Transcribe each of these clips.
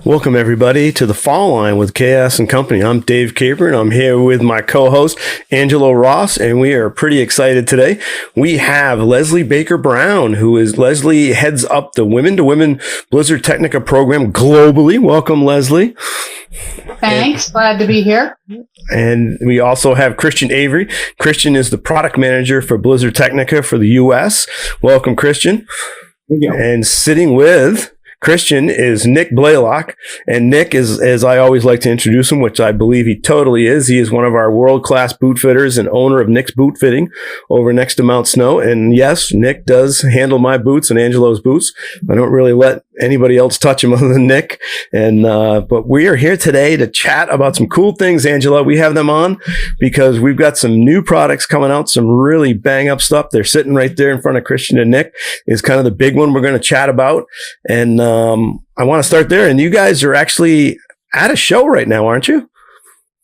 Welcome, everybody, to the Fall Line with KS and Company. I'm Dave Caper, and I'm here with my co-host, Angelo Ross, and we are pretty excited today. We have Leslie Baker-Brown, Leslie heads up the Women to Women Blizzard Tecnica program globally. Welcome, Leslie. Thanks. Glad to be here. And we also have Christian Avery. Christian is the product manager for Blizzard Tecnica for the U.S. Welcome, Christian. Thank you. And sitting with Christian is Nick Blaylock, and Nick is, as I always like to introduce him, which I believe he totally is. He is one of our world-class boot fitters and owner of Nick's Boot Fitting over next to Mount Snow. And yes, Nick does handle my boots and Angelo's boots. I don't really let anybody else touch him other than Nick. And but we are here today to chat about some cool things, Angelo. We have them on because we've got some new products coming out, some really bang-up stuff. They're sitting right there in front of Christian and Nick. Is kind of the big one we're going to chat about. And I want to start there. And you guys are actually at a show right now, aren't you?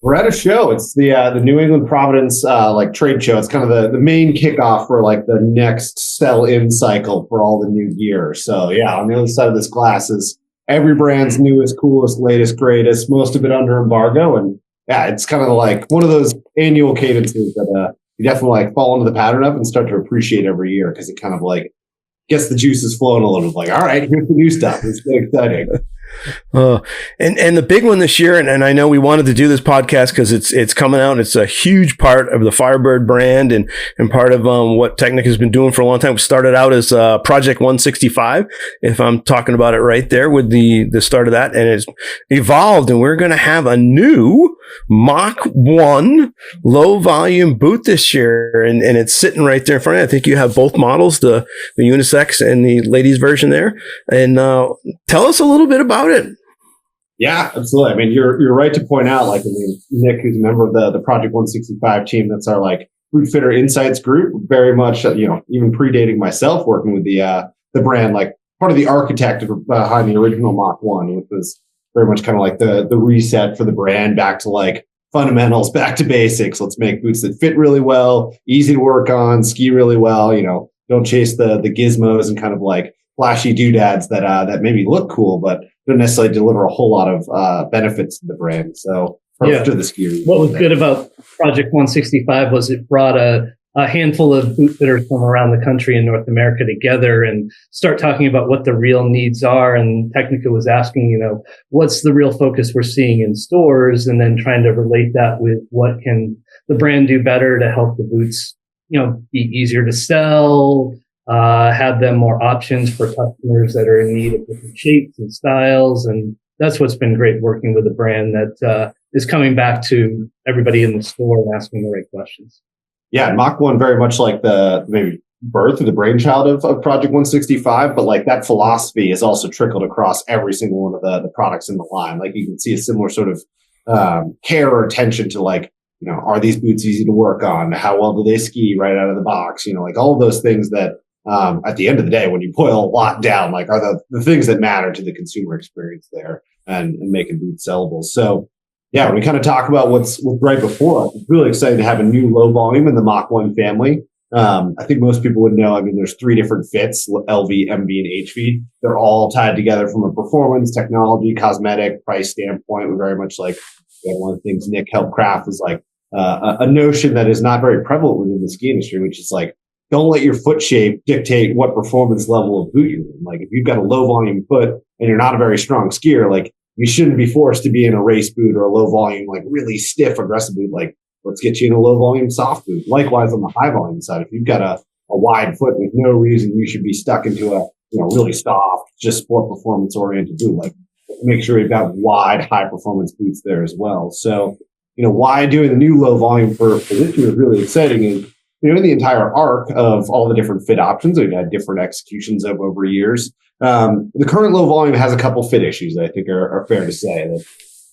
We're at a show. It's the New England Providence trade show. It's kind of the main kickoff for like the next sell-in cycle for all the new gear. So yeah, on the other side of this glass is every brand's newest, coolest, latest, greatest, most of it under embargo. And yeah, it's kind of like one of those annual cadences that you definitely like fall into the pattern of and start to appreciate every year because it kind of like gets the juices flowing a little bit. Like, all right, here's the new stuff. It's exciting. And the big one this year, and I know we wanted to do this podcast because it's coming out. It's a huge part of the Firebird brand and part of what Tecnica has been doing for a long time. We started out as Project 165, if I'm talking about it right there with the start of that, and it's evolved, and we're going to have a new Mach 1 low volume boot this year, and it's sitting right there in front of you. I think you have both models, the unisex and the ladies version there. And tell us a little bit about it. Yeah, absolutely. I mean, you're right to point out, Nick, who's a member of the Project 165 team, that's our boot fitter insights group, very much, even predating myself working with the brand, like part of the architect behind the original Mach 1, which was very much kind of like the reset for the brand back to like fundamentals, back to basics. Let's make boots that fit really well, easy to work on, ski really well, don't chase the gizmos and kind of like flashy doodads that maybe look cool, but don't necessarily deliver a whole lot of benefits to the brand. So to the skiers. What was good about Project 165 was it brought a handful of boot fitters from around the country in North America together and start talking about what the real needs are. And Tecnica was asking, what's the real focus we're seeing in stores, and then trying to relate that with what can the brand do better to help the boots, be easier to sell, have them more options for customers that are in need of different shapes and styles. And that's what's been great working with a brand that is coming back to everybody in the store and asking the right questions. Yeah, Mach 1 very much like the maybe birth or the brainchild of Project 165, but like that philosophy is also trickled across every single one of the products in the line. Like you can see a similar sort of care or attention to are these boots easy to work on? How well do they ski right out of the box? All of those things that at the end of the day, when you boil a lot down, are the things that matter to the consumer experience there and making boots sellable. So yeah, when we kind of talk about what's right before us, it's really exciting to have a new low volume in the Mach 1 family. I think most people would know, there's 3 different fits, LV, MV, and HV. They're all tied together from a performance, technology, cosmetic, price standpoint. We're very much one of the things Nick helped craft was a notion that is not very prevalent within the ski industry, which is don't let your foot shape dictate what performance level of boot you're in. If you've got a low volume foot and you're not a very strong skier, you shouldn't be forced to be in a race boot or a low volume, really stiff, aggressive boot. Let's get you in a low volume soft boot. Likewise, on the high volume side, if you've got a wide foot, there's no reason you should be stuck into a really soft, just sport performance oriented boot. Make sure you've got wide, high performance boots there as well. So, why doing the new low volume for this year is really exciting is, in the entire arc of all the different fit options, we've had different executions of over years. The current low volume has a couple fit issues that I think are fair to say. That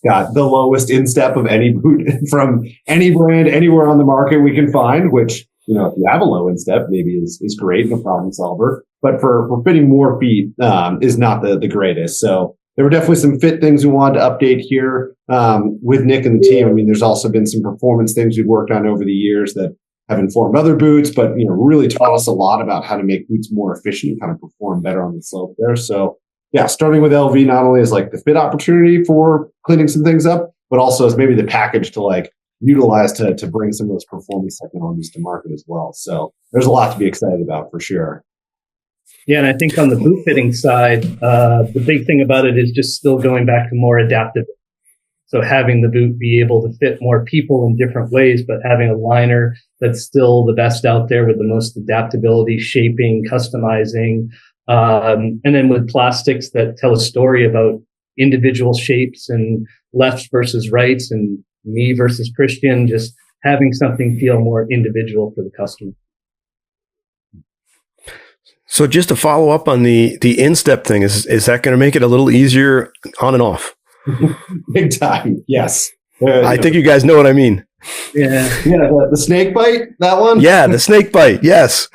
got the lowest instep of any boot from any brand anywhere on the market we can find, which, if you have a low instep, maybe is great and a problem solver. But for fitting more feet is not the greatest. So there were definitely some fit things we wanted to update here with Nick and the team. There's also been some performance things we've worked on over the years that have informed other boots, but really taught us a lot about how to make boots more efficient, kind of perform better on the slope there. So yeah, starting with LV not only as like the fit opportunity for cleaning some things up, but also as maybe the package to like utilize to bring some of those performance technologies to market as well. So there's a lot to be excited about for sure. Yeah, and I think on the boot fitting side, the big thing about it is just still going back to more adaptive. So having the boot be able to fit more people in different ways, but having a liner that's still the best out there with the most adaptability, shaping, customizing, and then with plastics that tell a story about individual shapes and lefts versus rights and me versus Christian, just having something feel more individual for the customer. So just to follow up on the instep thing, is that going to make it a little easier on and off? Big time. Yes. I think you guys know what I mean. Yeah. Yeah. The snake bite, that one? Yeah. The snake bite. Yes.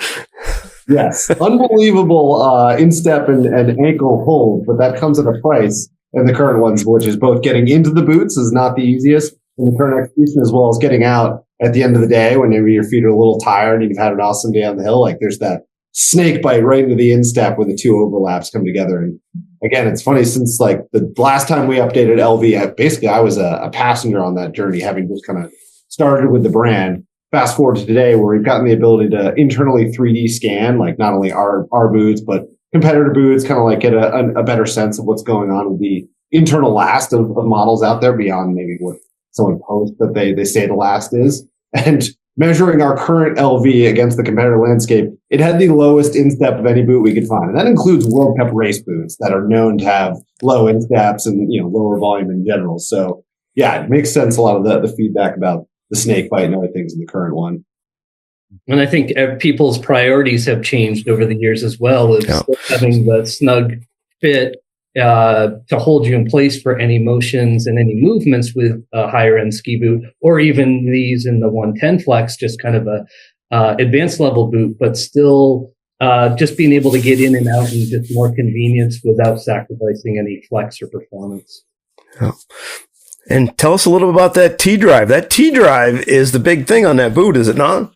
Yes. Unbelievable instep and ankle hold, but that comes at a price. And the current ones, which is both getting into the boots is not the easiest in the current execution, as well as getting out at the end of the day when maybe your feet are a little tired and you've had an awesome day on the hill. Like there's that snake bite right into the instep when the two overlaps come together. And again, it's funny, since like the last time we updated LV, I was a passenger on that journey, having just kind of started with the brand. Fast forward to today, where we've gotten the ability to internally 3D scan, like not only our boots, but competitor boots, kind of like get a better sense of what's going on with the internal last of models out there beyond maybe what someone posts that they say the last is. And measuring our current LV against the competitor landscape, it had the lowest instep of any boot we could find. And that includes World Cup race boots that are known to have low insteps and, lower volume in general. So yeah, it makes sense. A lot of the feedback about the snake bite and other things in the current one. And I think people's priorities have changed over the years as well. It's having the snug fit to hold you in place for any motions and any movements with a higher end ski boot, or even these in the 110 flex, just kind of a advanced level boot, but still just being able to get in and out and just more convenience without sacrificing any flex or performance. Yeah. And tell us a little about that T-drive. That T-drive is the big thing on that boot, is it not?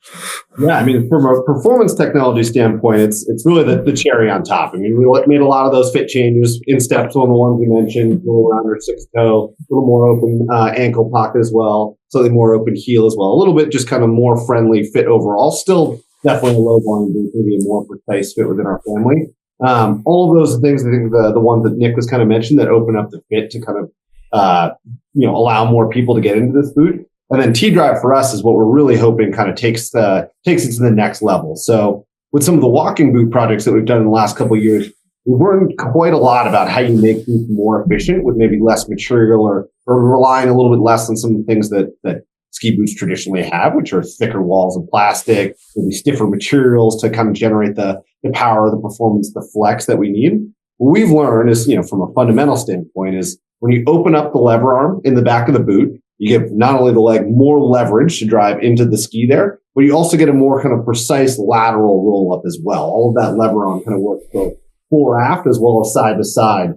Yeah, I mean, from a performance technology standpoint, it's really the cherry on top. I mean, we made a lot of those fit changes, insteps on the ones we mentioned, a little rounder six toe, a little more open ankle pocket as well, slightly more open heel as well, a little bit just kind of more friendly fit overall. Still definitely a low volume boot, maybe a more precise fit within our family. All of those things, I think the ones that Nick was kind of mentioned that open up the fit to kind of allow more people to get into this boot. And then T-Drive for us is what we're really hoping kind of takes it to the next level. So with some of the walking boot projects that we've done in the last couple of years, we've learned quite a lot about how you make boots more efficient with maybe less material or relying a little bit less on some of the things that ski boots traditionally have, which are thicker walls of plastic, maybe stiffer materials to kind of generate the power, the performance, the flex that we need. What we've learned is, from a fundamental standpoint, is when you open up the lever arm in the back of the boot, you give not only the leg more leverage to drive into the ski there, but you also get a more kind of precise lateral roll up as well. All of that lever arm kind of works both fore aft as well as side to side,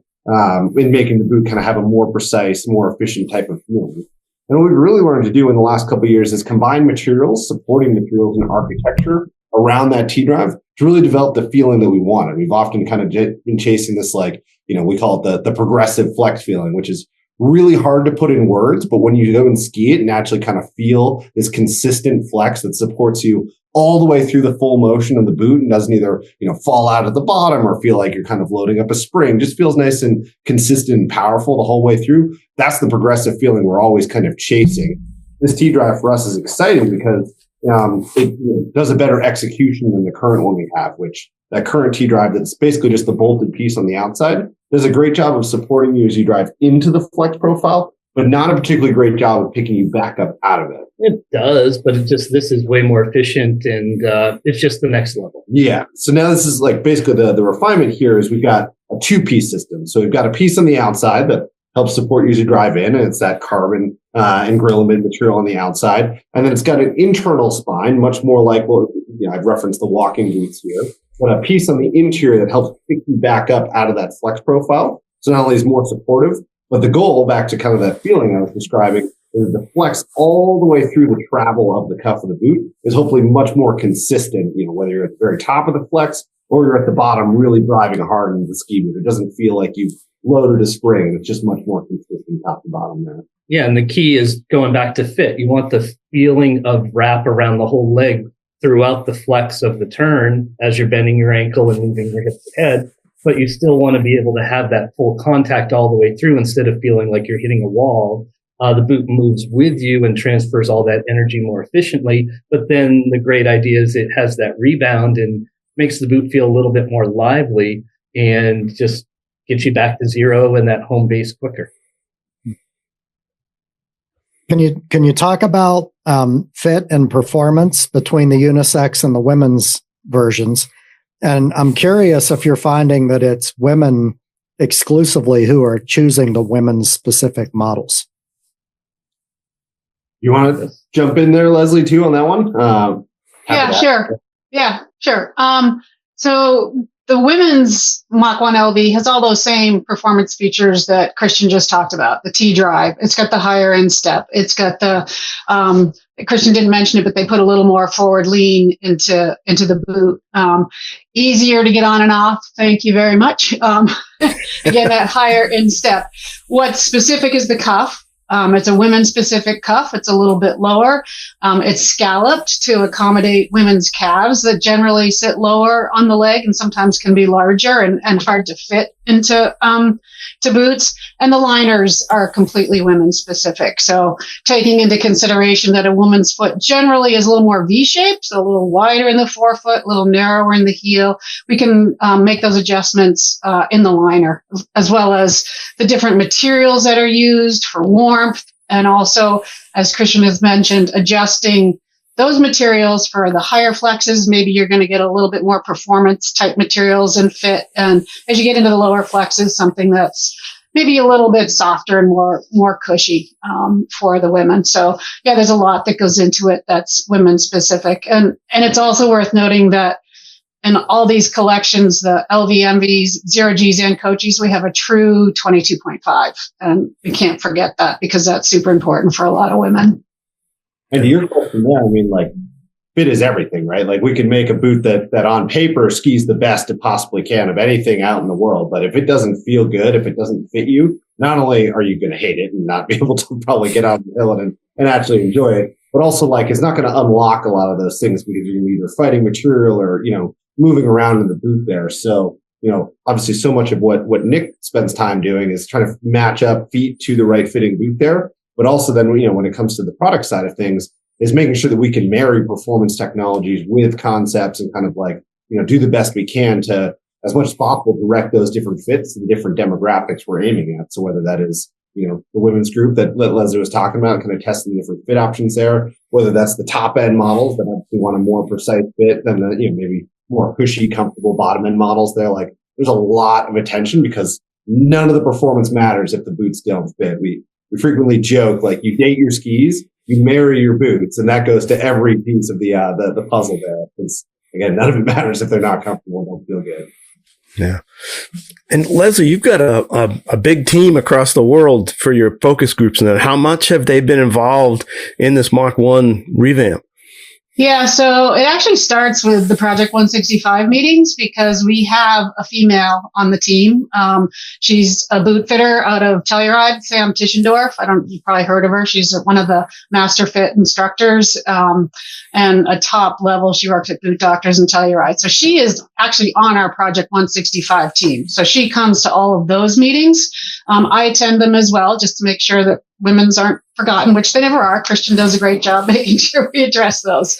in making the boot kind of have a more precise, more efficient type of feeling. And what we've really learned to do in the last couple of years is combine materials, supporting materials and architecture around that T-drive to really develop the feeling that we want. And we've often kind of been chasing this, we call it the progressive flex feeling, which is really hard to put in words, but when you go and ski it and actually kind of feel this consistent flex that supports you all the way through the full motion of the boot and doesn't either, fall out at the bottom or feel like you're kind of loading up a spring, just feels nice and consistent and powerful the whole way through. That's the progressive feeling we're always kind of chasing. This T-drive for us is exciting because it does a better execution than the current one we have, which that current T-drive that's basically just the bolted piece on the outside does a great job of supporting you as you drive into the flex profile, but not a particularly great job of picking you back up out of it. It does, but this is way more efficient, and it's just the next level. Yeah. So now this is basically the refinement here is we've got a two-piece system. So we've got a piece on the outside that helps support you as you drive in, and it's that carbon and Grillamed material on the outside. And then it's got an internal spine, much more like I've referenced the walking boots here, but a piece on the interior that helps pick you back up out of that flex profile. So not only is more supportive, but the goal, back to kind of that feeling I was describing, is the flex all the way through the travel of the cuff of the boot is hopefully much more consistent, whether you're at the very top of the flex or you're at the bottom really driving hard into the ski boot. It doesn't feel like you've loaded a spring. It's just much more consistent top to bottom there. Yeah, and the key is going back to fit. You want the feeling of wrap around the whole leg throughout the flex of the turn as you're bending your ankle and moving your hip to head, but you still want to be able to have that full contact all the way through instead of feeling like you're hitting a wall. The boot moves with you and transfers all that energy more efficiently. But then the great idea is it has that rebound and makes the boot feel a little bit more lively and just gets you back to zero and that home base quicker. Can you talk about fit and performance between the unisex and the women's versions? And I'm curious if you're finding that it's women exclusively who are choosing the women's specific models. You want to jump in there, Leslie, too, on that one? Sure. Yeah, sure. So the women's Mach 1 LV has all those same performance features that Christian just talked about. The T-drive. It's got the higher end step. It's got the, Christian didn't mention it, but they put a little more forward lean into the boot. Easier to get on and off. Thank you very much. Again, that higher end step. What's specific is the cuff. It's a women's specific cuff. It's a little bit lower. It's scalloped to accommodate women's calves that generally sit lower on the leg and sometimes can be larger and hard to fit into to boots. And the liners are completely women's specific. So taking into consideration that a woman's foot generally is a little more V-shaped, so a little wider in the forefoot, a little narrower in the heel, we can make those adjustments in the liner, as well as the different materials that are used for warmth. And also, as Christian has mentioned, adjusting those materials for the higher flexes. Maybe you're going to get a little bit more performance type materials and fit. And as you get into the lower flexes, something that's maybe a little bit softer and more cushy for the women. So yeah, there's a lot that goes into it that's women specific. And it's also worth noting that in all these collections, the LVMVs, Zero Gs, and Coaches, we have a true 22.5. And we can't forget that because that's super important for a lot of women. And to your question there, I mean, like, fit is everything, right? Like, we can make a boot that on paper skis the best it possibly can of anything out in the world. But if it doesn't feel good, if it doesn't fit you, not only are you going to hate it and not be able to probably get on the hill and actually enjoy it, but also, like, it's not going to unlock a lot of those things because you're either fighting material or, moving around in the boot there. So, obviously so much of what Nick spends time doing is trying to match up feet to the right fitting boot there. But also then, when it comes to the product side of things, is making sure that we can marry performance technologies with concepts and kind of like, do the best we can to, as much as possible, direct those different fits and different demographics we're aiming at. So whether that is, the women's group that Leslie was talking about, kind of testing the different fit options there, whether that's the top end models that obviously want a more precise fit than the, maybe more cushy, comfortable bottom end models there. Like, there's a lot of attention because none of the performance matters if the boots don't fit. We frequently joke, like, you date your skis, you marry your boots, and that goes to every piece of the puzzle there. Because again, none of it matters if they're not comfortable, don't feel good. Yeah. And Leslie, you've got a big team across the world for your focus groups and that. How much have they been involved in this Mach 1 revamp? Yeah, so it actually starts with the Project 165 meetings because we have a female on the team. She's a boot fitter out of Telluride, Sam Tischendorf. You've probably heard of her. She's one of the master fit instructors, and a top level. She works at Boot Doctors in Telluride. So she is actually on our Project 165 team. So she comes to all of those meetings. I attend them as well, just to make sure that women's aren't forgotten, which they never are. Christian does a great job making sure we address those.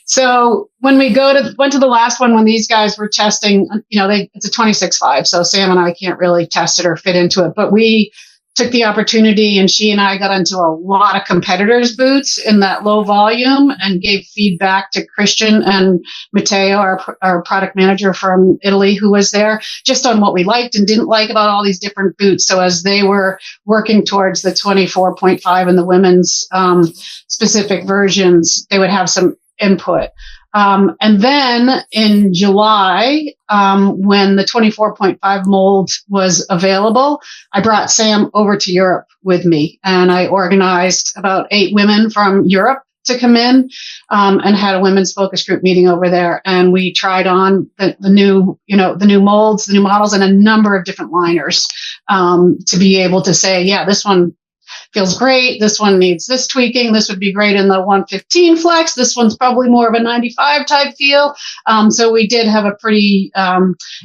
So when we went to the last one, when these guys were testing, it's a 26.5. So Sam and I can't really test it or fit into it, but we took the opportunity and she and I got into a lot of competitors' boots in that low volume and gave feedback to Christian and Matteo, our product manager from Italy, who was there, just on what we liked and didn't like about all these different boots. So as they were working towards the 24.5 and the women's specific versions, they would have some input. And then in July, when the 24.5 mold was available, I brought Sam over to Europe with me and I organized about 8 women from Europe to come in, and had a women's focus group meeting over there. And we tried on the new molds, the new models, and a number of different liners, to be able to say, yeah, this one feels great. This one needs this tweaking. This would be great in the 115 flex. This one's probably more of a 95 type feel. So we did have a pretty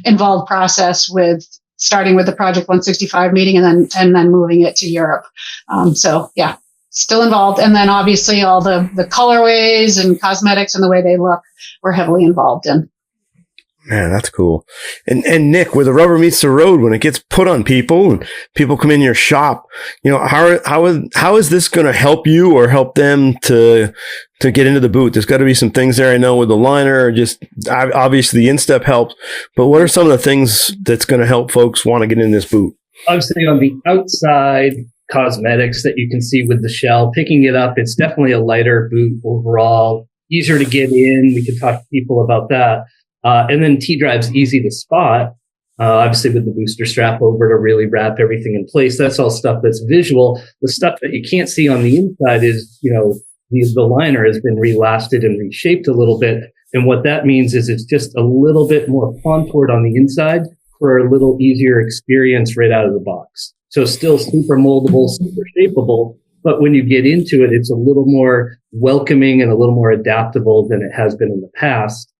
involved process with starting with the Project 165 meeting and then moving it to Europe. So yeah, still involved. And then obviously all the colorways and cosmetics and the way they look, we're heavily involved in. Man, that's cool. And Nick, where the rubber meets the road, when it gets put on people and people come in your shop, how is this going to help you or help them to get into the boot? There's got to be some things there. I know with the liner, just obviously the instep helps, but what are some of the things that's going to help folks want to get in this boot? Obviously on the outside, cosmetics that you can see with the shell, picking it up, it's definitely a lighter boot overall, easier to get in. We could talk to people about that. And then T-drive's easy to spot, obviously with the booster strap over to really wrap everything in place. That's all stuff that's visual. The stuff that you can't see on the inside is, the liner has been relasted and reshaped a little bit. And what that means is it's just a little bit more contoured on the inside for a little easier experience right out of the box. So still super moldable, super shapeable. But when you get into it, it's a little more welcoming and a little more adaptable than it has been in the past.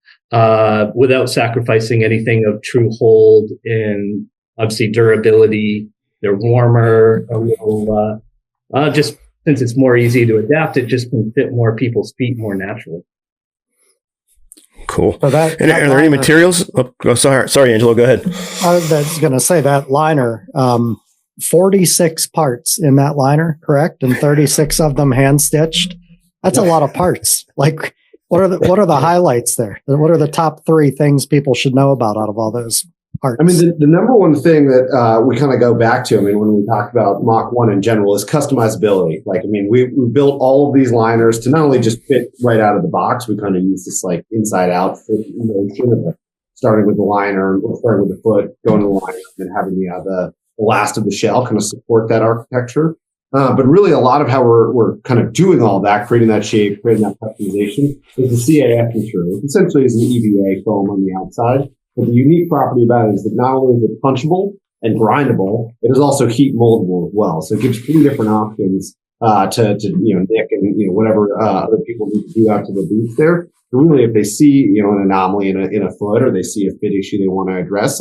Without sacrificing anything of true hold and obviously durability. They're warmer, a little, just since it's more easy to adapt, it just can fit more people's feet more naturally. Cool. So are there any materials? Oh, sorry, Angelo, go ahead. I was going to say that liner, 46 parts in that liner, correct? And 36 of them hand stitched. That's a lot of parts. Like, what are the highlights there? What are the top 3 things people should know about out of all those parts? I mean, the number one thing that we kind of go back to, when we talk about Mach 1 in general, is customizability. We built all of these liners to not only just fit right out of the box, we kind of use this inside out fit motion of starting with the liner, or starting with the foot, going to the liner, and having the last of the shell kind of support that architecture. But really a lot of how we're kind of doing all that, creating that shape, creating that customization, is the CAF material. Essentially is an EVA foam on the outside. But the unique property about it is that not only is it punchable and grindable, it is also heat moldable as well. So it gives 3 different options to Nick and whatever other people need to do out to the boots there. So really, if they see an anomaly in a foot, or they see a fit issue they want to address,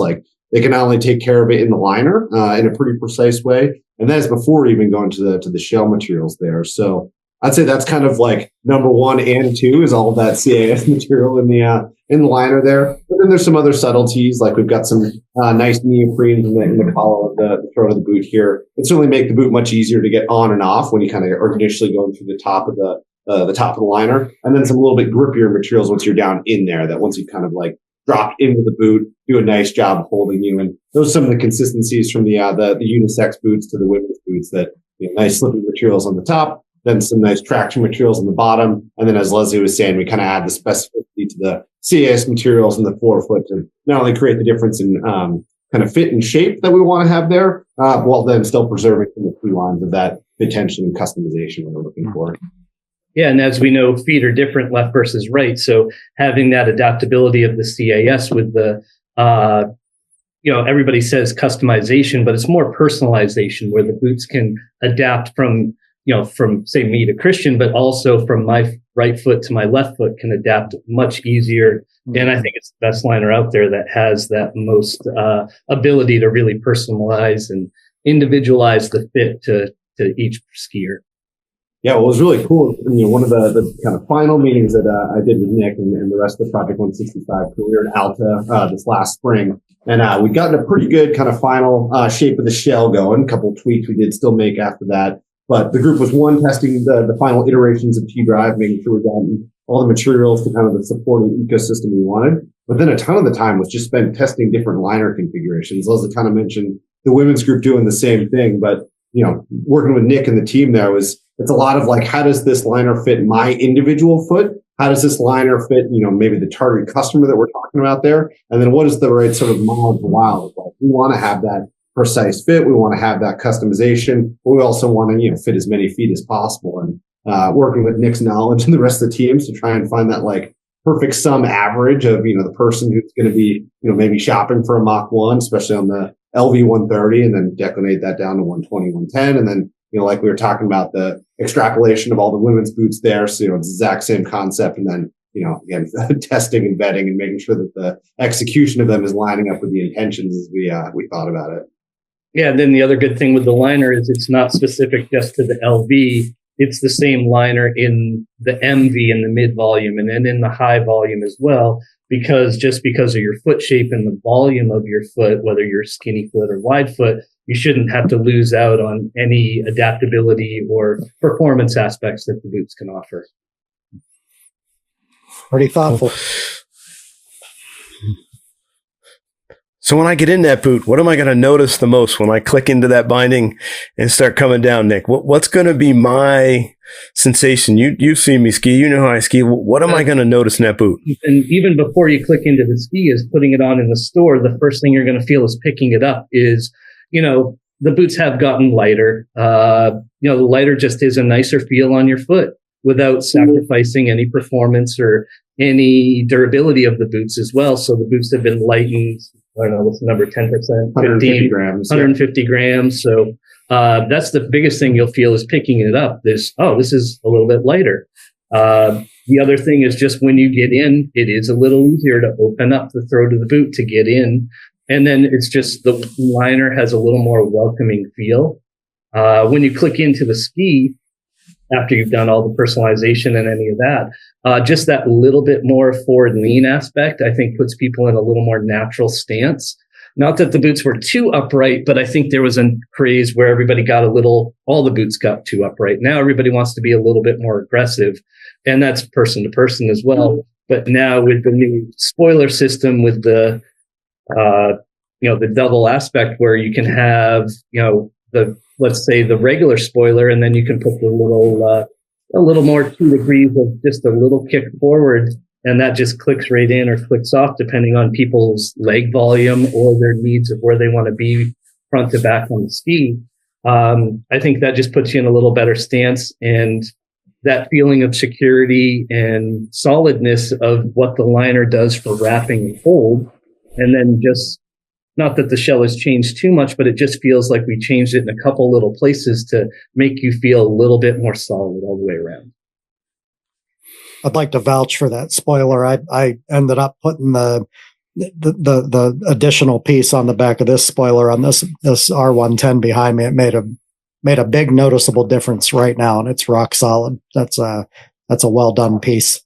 they can not only take care of it in the liner in a pretty precise way, and that's before even going to the shell materials there. So I'd say that's kind of number 1 and 2 is all of that CAF material in the liner there. But then there's some other subtleties, like we've got some nice neoprene in the collar of the throat of the boot here. It certainly make the boot much easier to get on and off when you kind of are initially going through the top of the liner, and then some a little bit grippier materials once you're down in there. That once you kind of drop into the boot, do a nice job of holding you. And those are some of the consistencies from the unisex boots to the women's boots, that nice slipping materials on the top, then some nice traction materials on the bottom. And then, as Leslie was saying, we kind of add the specificity to the CAS materials in the forefoot to not only create the difference in kind of fit and shape that we want to have there, while then still preserving the 3 lines of that fit tension and customization that we're looking for. Yeah, and as we know, feet are different left versus right. So having that adaptability of the CAS with the, everybody says customization, but it's more personalization, where the boots can adapt from say me to Christian, but also from my right foot to my left foot can adapt much easier. And I think it's the best liner out there that has that most ability to really personalize and individualize the fit to each skier. Yeah, well, it was really cool. One of the kind of final meetings that I did with Nick and the rest of the Project 165 crew, we were in Alta this last spring, and we got a pretty good kind of final shape of the shell going. A couple of tweaks we did still make after that. But the group was testing the final iterations of T-Drive, making sure we got all the materials to kind of the supporting ecosystem we wanted. But then a ton of the time was just spent testing different liner configurations. Leslie kind of mentioned the women's group doing the same thing, but working with Nick and the team there it's a lot of how does this liner fit my individual foot? How does this liner fit, maybe the target customer that we're talking about there? And then what is the right sort of miles per mile? We want to have that precise fit. We want to have that customization, but we also want to, fit as many feet as possible. And working with Nick's knowledge and the rest of the teams to try and find that like perfect sum average of, the person who's going to be, maybe shopping for a Mach 1, especially on the LV 130, and then declinate that down to 120, 110. And then, like we were talking about, the extrapolation of all the women's boots there. So, it's the exact same concept. And then, again, testing and vetting and making sure that the execution of them is lining up with the intentions as we thought about it. Yeah. And then the other good thing with the liner is it's not specific just to the LV. It's the same liner in the MV and the mid volume and then in the high volume as well, because of your foot shape and the volume of your foot, whether you're skinny foot or wide foot, you shouldn't have to lose out on any adaptability or performance aspects that the boots can offer. Pretty thoughtful. So when I get in that boot, what am I going to notice the most when I click into that binding and start coming down, Nick? What's going to be my sensation? You've seen me ski. You know how I ski. What am I going to notice in that boot? And even before you click into the ski is putting it on in the store, the first thing you're going to feel is picking it up is, the boots have gotten lighter. The lighter just is a nicer feel on your foot without sacrificing any performance or any durability of the boots as well. So the boots have been lightened. I don't know, what's the number, 10%, 150 grams. 150 grams. So that's the biggest thing you'll feel is picking it up. This is a little bit lighter. The other thing is just when you get in, it is a little easier to open up the throat of the boot to get in. And then it's just the liner has a little more welcoming feel. When you click into the ski, after you've done all the personalization and any of that, just that little bit more forward lean aspect, I think puts people in a little more natural stance. Not that the boots were too upright, but I think there was a craze where everybody all the boots got too upright. Now everybody wants to be a little bit more aggressive, and that's person to person as well. But now with the new spoiler system, with the double aspect where you can have, let's say the regular spoiler, and then you can put the a little more 2 degrees of just a little kick forward, and that just clicks right in or clicks off depending on people's leg volume or their needs of where they want to be front to back on the ski. I think that just puts you in a little better stance, and that feeling of security and solidness of what the liner does for wrapping and hold. And then just, not that the shell has changed too much, but it just feels like we changed it in a couple little places to make you feel a little bit more solid all the way around. I'd like to vouch for that spoiler. I ended up putting the additional piece on the back of this spoiler on this R110 behind me. It made a big noticeable difference right now, and it's rock solid. That's a well done piece.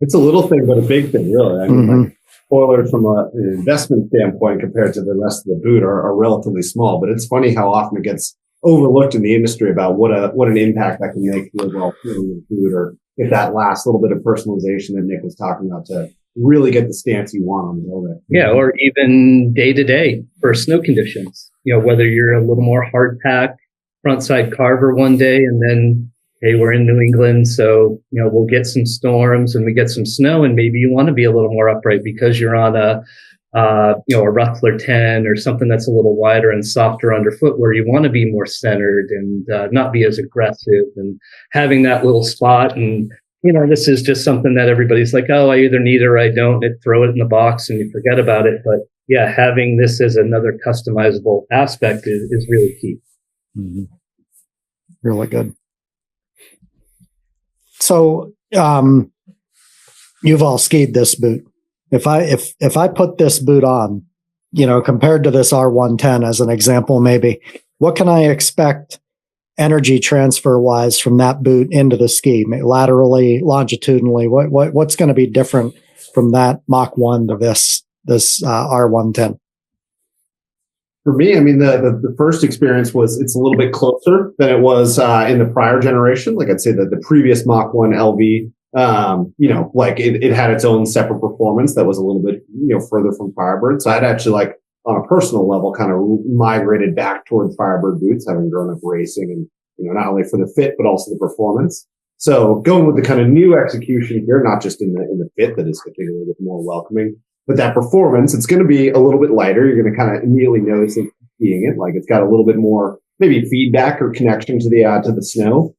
It's a little thing, but a big thing, really. I mean, spoilers from an investment standpoint compared to the rest of the boot are relatively small, but it's funny how often it gets overlooked in the industry about what an impact that can make to the overall feeling of the boot, or if that last little bit of personalization that Nick was talking about to really get the stance you want on the builder. Yeah, or even day to day for snow conditions. Whether you're a little more hard pack, front side carver one day, and then, hey, we're in New England, so, we'll get some storms and we get some snow, and maybe you want to be a little more upright because you're on a Ruffler 10 or something that's a little wider and softer underfoot, where you want to be more centered and not be as aggressive, and having that little spot. And, this is just something that everybody's like, oh, I either need it or I don't. Throw it in the box and you forget about it. But yeah, having this as another customizable aspect is really key. Mm-hmm. Really good. So, you've all skied this boot. If I put this boot on, compared to this R110 as an example, maybe, what can I expect energy transfer wise from that boot into the ski, laterally, longitudinally? What's going to be different from that Mach 1 to this R110? For me, I mean, the first experience was it's a little bit closer than it was in the prior generation. Like I'd say that the previous Mach 1 LV, like it had its own separate performance that was a little bit, further from Firebird. So I'd actually, on a personal level, kind of migrated back toward Firebird boots, having grown up racing, and, not only for the fit, but also the performance. So going with the kind of new execution here, not just in the fit that is particularly a bit more welcoming, but that performance, it's going to be a little bit lighter. You're going to kind of immediately notice it being it. Like it's got a little bit more maybe feedback or connection to the snow.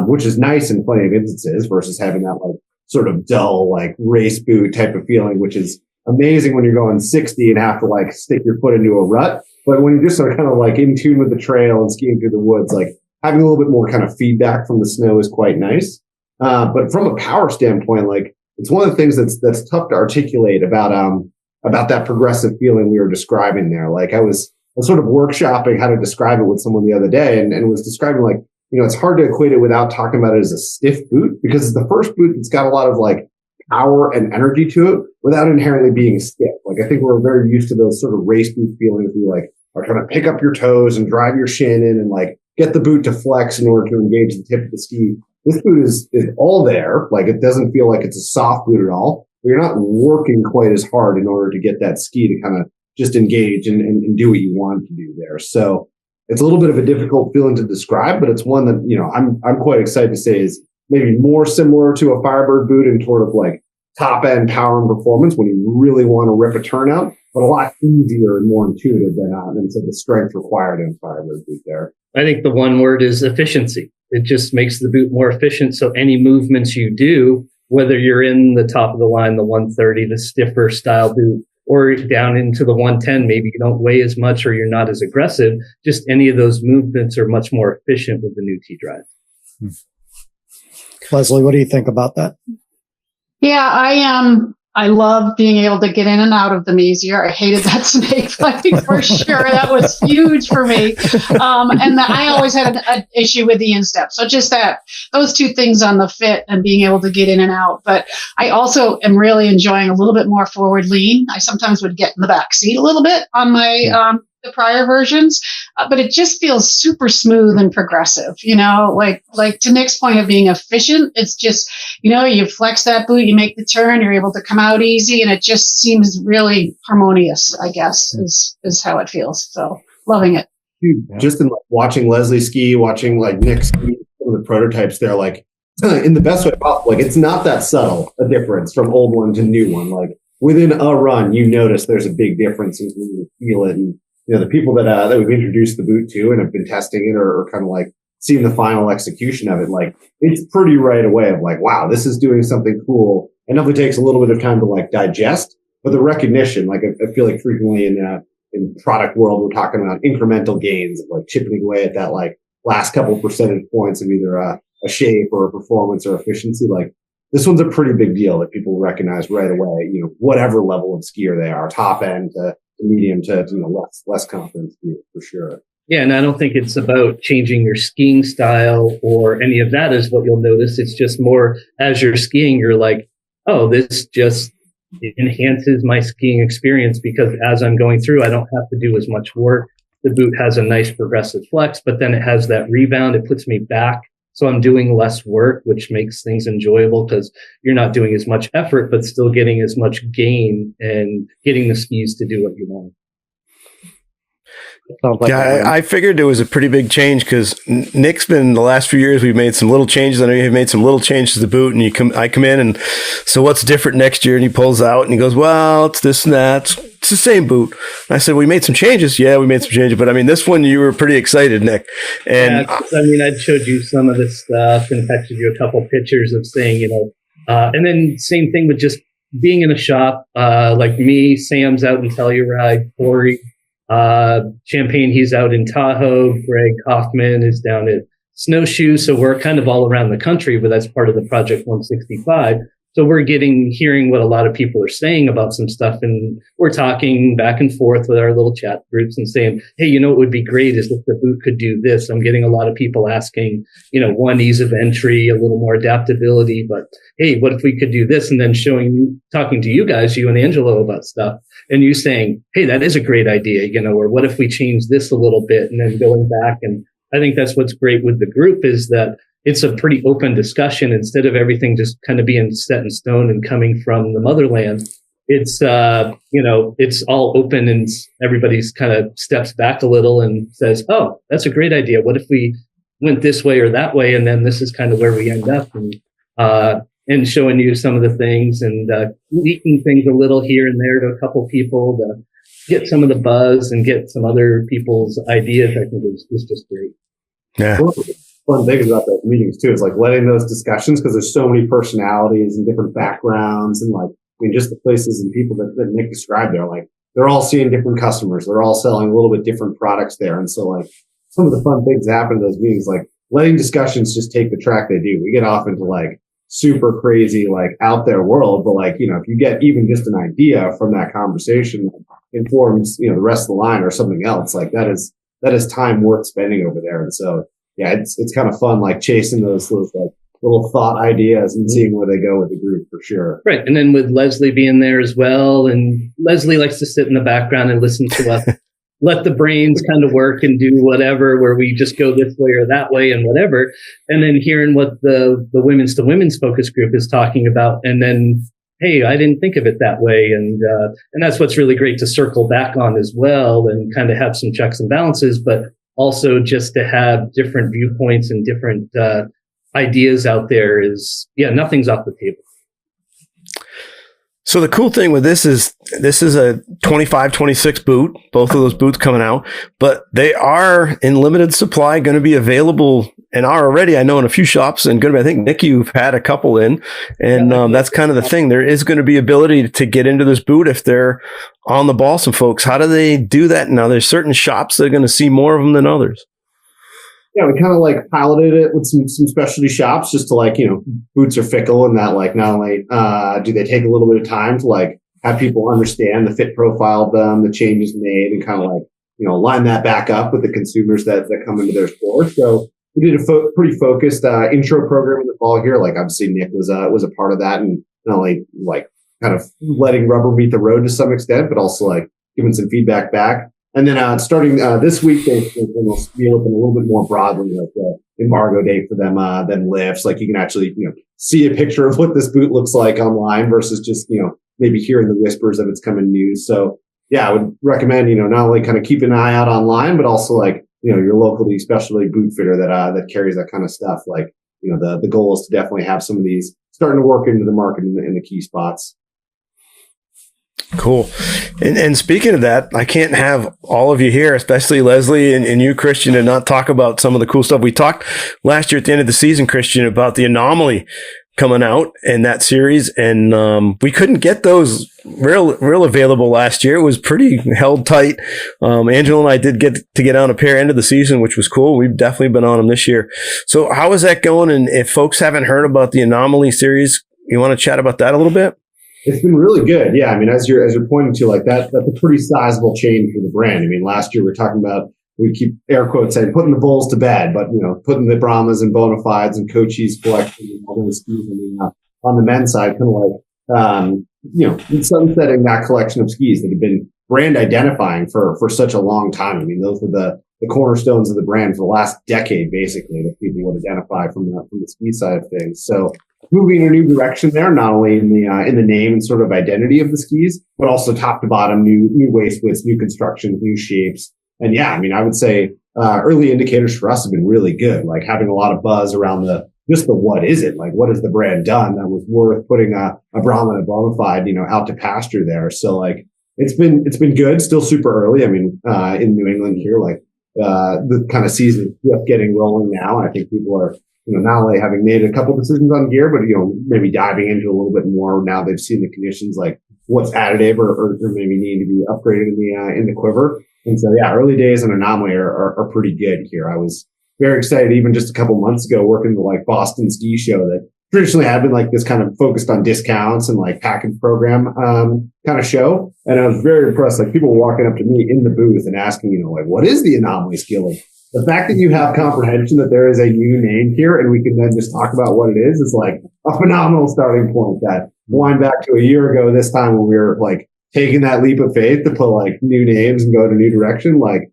which is nice in plenty of instances versus having that like sort of dull, like race boot type of feeling, which is amazing when you're going 60 and have to like stick your foot into a rut. But when you're just sort of kind of like in tune with the trail and skiing through the woods, like having a little bit more kind of feedback from the snow is quite nice. But from a power standpoint, like it's one of the things that's tough to articulate about that progressive feeling we were describing there. Like I was sort of workshopping how to describe it with someone the other day and was describing like, it's hard to equate it without talking about it as a stiff boot because it's the first boot that's got a lot of like power and energy to it without inherently being stiff. Like I think we're very used to those sort of race boot feelings where you like are trying to pick up your toes and drive your shin in and like get the boot to flex in order to engage the tip of the ski. This boot is all there. Like it doesn't feel like it's a soft boot at all. You're not working quite as hard in order to get that ski to kind of just engage and do what you want to do there. So it's a little bit of a difficult feeling to describe, but it's one that, I'm quite excited to say is maybe more similar to a Firebird boot in sort of like top end power and performance when you really want to rip a turnout, but a lot easier and more intuitive than the strength required in a Firebird boot there. I think the one word is efficiency. It just makes the boot more efficient. So any movements you do, whether you're in the top of the line, the 130, the stiffer style boot, or down into the 110, maybe you don't weigh as much or you're not as aggressive, just any of those movements are much more efficient with the new T-Drive. Leslie, what do you think about that? Yeah, I love being able to get in and out of them easier. I hated that snake fighting for sure. That was huge for me. I always had an issue with the instep. So just those two things on the fit and being able to get in and out. But I also am really enjoying a little bit more forward lean. I sometimes would get in the back seat a little bit on my, the prior versions, but it just feels super smooth and progressive, like to Nick's point of being efficient. It's just, you flex that boot, you make the turn, you're able to come out easy, and it just seems really harmonious, I guess, is how it feels. So loving it. Dude, just in like watching Leslie ski, watching like Nick ski, some of the prototypes there, like in the best way possible, like it's not that subtle a difference from old one to new one. Like within a run, you notice there's a big difference and you feel it. And the people that we've introduced the boot to and have been testing it or kind of like seeing the final execution of it, like it's pretty right away of like, wow, this is doing something cool. It definitely takes a little bit of time to like digest, but the recognition, like I feel like frequently in product world, we're talking about incremental gains of like chipping away at that like last couple percentage points of either a shape or a performance or efficiency. Like this one's a pretty big deal that people recognize right away, whatever level of skier they are, top end to medium to less confidence for sure. Yeah, and I don't think it's about changing your skiing style or any of that is what you'll notice. It's just more as you're skiing, you're like, oh, this just enhances my skiing experience because as I'm going through, I don't have to do as much work. The boot has a nice progressive flex, but then it has that rebound. It puts me back. So I'm doing less work, which makes things enjoyable because you're not doing as much effort, but still getting as much gain and getting the skis to do what you want. I figured it was a pretty big change because Nick's been the last few years. We've made some little changes. I know you've made some little changes to the boot, and I come in and so what's different next year? And he pulls out and he goes, "Well, it's this and that. It's the same boot." And I said, "We made some changes." Yeah, we made some changes, but I mean, this one you were pretty excited, Nick. And I showed you some of this stuff and texted you a couple pictures of saying, and then same thing with just being in a shop like me. Sam's out in Telluride, Corey. Champagne, he's out in Tahoe. Greg Hoffman is down at Snowshoe. So we're kind of all around the country, but that's part of the Project 165. So we're hearing what a lot of people are saying about some stuff. And we're talking back and forth with our little chat groups and saying, hey, what would be great is if the boot could do this. I'm getting a lot of people asking, one, ease of entry, a little more adaptability, but hey, what if we could do this? And then talking to you guys, you and Angelo about stuff and you saying, hey, that is a great idea, or what if we change this a little bit and then going back. And I think that's what's great with the group is that it's a pretty open discussion instead of everything just kind of being set in stone and coming from the motherland. It's, it's all open and everybody's kind of steps back a little and says, oh, that's a great idea. What if we went this way or that way? And then this is kind of where we end up and showing you some of the things and leaking things a little here and there to a couple people to get some of the buzz and get some other people's ideas. I think was just great. Yeah. fun things about those meetings too is like letting those discussions, because there's so many personalities and different backgrounds, and like, I mean, just the places and people that Nick described there, like they're all seeing different customers. They're all selling a little bit different products there. And so like some of the fun things that happen in those meetings, like letting discussions just take the track they do. We get off into like super crazy, like out there world, but like, if you get even just an idea from that conversation that informs, the rest of the line or something else, like that is time worth spending over there. And so, yeah, it's kind of fun, like chasing those like little thought ideas and seeing where they go with the group for sure. Right. And then with Leslie being there as well. And Leslie likes to sit in the background and listen to us, let the brains kind of work and do whatever, where we just go this way or that way and whatever. And then hearing what the women's to women's focus group is talking about. And then, hey, I didn't think of it that way. And that's what's really great to circle back on as well and kind of have some checks and balances, but also just to have different viewpoints and different ideas out there is, nothing's off the table. So the cool thing with this is a 25, 26 boot, both of those boots coming out, but they are in limited supply, going to be available and are already, I know, in a few shops, and going to be, I think, Nick, you've had a couple in, and that's kind of the thing. There is going to be ability to get into this boot if they're on the ball. Some folks, how do they do that? Now, there's certain shops that are going to see more of them than others. Yeah, we kind of like piloted it with some specialty shops just to like, boots are fickle, and that like not only do they take a little bit of time to like have people understand the fit profile of them, the changes made, and kind of like, line that back up with the consumers that come into their store. So we did a pretty focused intro program in the fall here. Like obviously Nick was a part of that, and not only like kind of letting rubber meet the road to some extent, but also like giving some feedback back. And then starting this week, they'll be open a little bit more broadly, like the embargo date for them than lifts. Like you can actually see a picture of what this boot looks like online versus just maybe hearing the whispers of it's coming news. So yeah, I would recommend not only kind of keep an eye out online, but also like your locally specialty boot fitter that carries that kind of stuff. Like the goal is to definitely have some of these starting to work into the market in the key spots. Cool. And speaking of that, I can't have all of you here, especially Leslie and you, Christian, and not talk about some of the cool stuff. We talked last year at the end of the season, Christian, about the Anomaly coming out in that series. And we couldn't get those real available last year. It was pretty held tight. Angelo and I did get on a pair end of the season, which was cool. We've definitely been on them this year. So how is that going? And if folks haven't heard about the Anomaly series, you want to chat about that a little bit? It's been really good. Yeah. I mean, as you're pointing to, like that's a pretty sizable change for the brand. I mean, last year we were talking about, we keep air quotes saying putting the bulls to bed, but putting the Brahmas and Bonafides and Cochise collection and all those skis on the men's side, kind of like, sunsetting that collection of skis that have been brand identifying for such a long time. I mean, those were the cornerstones of the brand for the last decade, basically, that people would identify from the ski side of things. So moving in a new direction there, not only in the name and sort of identity of the skis, but also top to bottom, new waist widths, new constructions, new shapes. And yeah, I mean, I would say early indicators for us have been really good, like having a lot of buzz around just the what is it? Like, what has the brand done that was worth putting a Brahma and a Bonafide, out to pasture there? So like, it's been good, still super early. I mean, in New England here, like, the kind of season is just getting rolling now. And I think people are, not only having made a couple decisions on gear, but, maybe diving into a little bit more now they've seen the conditions, like what's additive or maybe need to be upgraded in the quiver. And so, yeah, early days on Anomaly are pretty good here. I was very excited even just a couple months ago working the like Boston ski show that traditionally had been like this kind of focused on discounts and like package program kind of show. And I was very impressed. Like people walking up to me in the booth and asking, like, what is the Anomaly skill? Like, the fact that you have comprehension that there is a new name here and we can then just talk about what it is like a phenomenal starting point. That wind back to a year ago, this time when we were like taking that leap of faith to put like new names and go in a new direction. Like,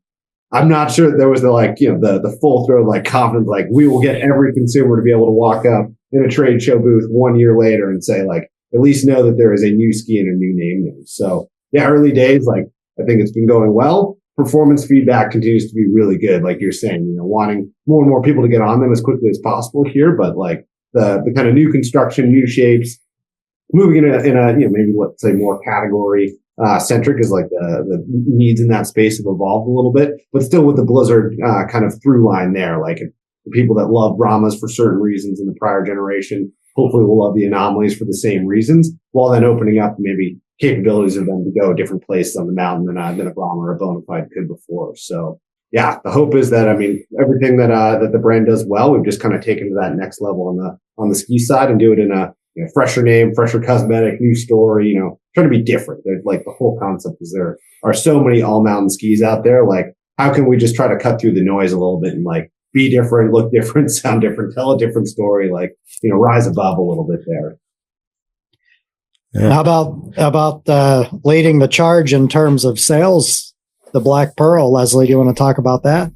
I'm not sure that there was the full throat, like confidence, like we will get every consumer to be able to walk up in a trade show booth 1 year later and say like, at least know that there is a new ski and a new name. So yeah, early days, like I think it's been going well. Performance feedback continues to be really good. Like you're saying, wanting more and more people to get on them as quickly as possible here. But like the kind of new construction, new shapes, moving in a maybe let's say more category centric is like the needs in that space have evolved a little bit, but still with the Blizzard kind of through line there. Like the people that love Brahmas for certain reasons in the prior generation, hopefully will love the Anomalies for the same reasons, while then opening up maybe capabilities of them to go different places on the mountain than a Brahma or a Bonafide could before. So yeah, the hope is that, I mean, everything that the brand does well, we've just kind of taken to that next level on the ski side and do it in a fresher name, fresher cosmetic, new story, trying to be different. There's like the whole concept is there are so many all mountain skis out there. Like, how can we just try to cut through the noise a little bit and like be different, look different, sound different, tell a different story, like, rise above a little bit there. Yeah. How about leading the charge in terms of sales, the Black Pearl? Leslie, do you want to talk about that?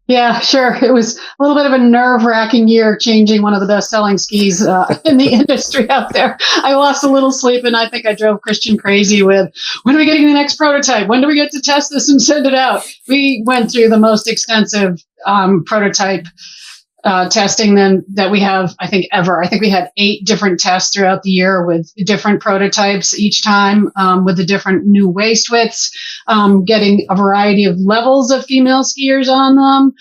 Yeah, sure. It was a little bit of a nerve-wracking year changing one of the best-selling skis in the industry out there. I lost a little sleep, and I think I drove Christian crazy with, when are we getting the next prototype? When do we get to test this and send it out? We went through the most extensive prototype testing that we have, I think, ever. I think we had 8 different tests throughout the year with different prototypes each time, with the different new waist widths, getting a variety of levels of female skiers on them.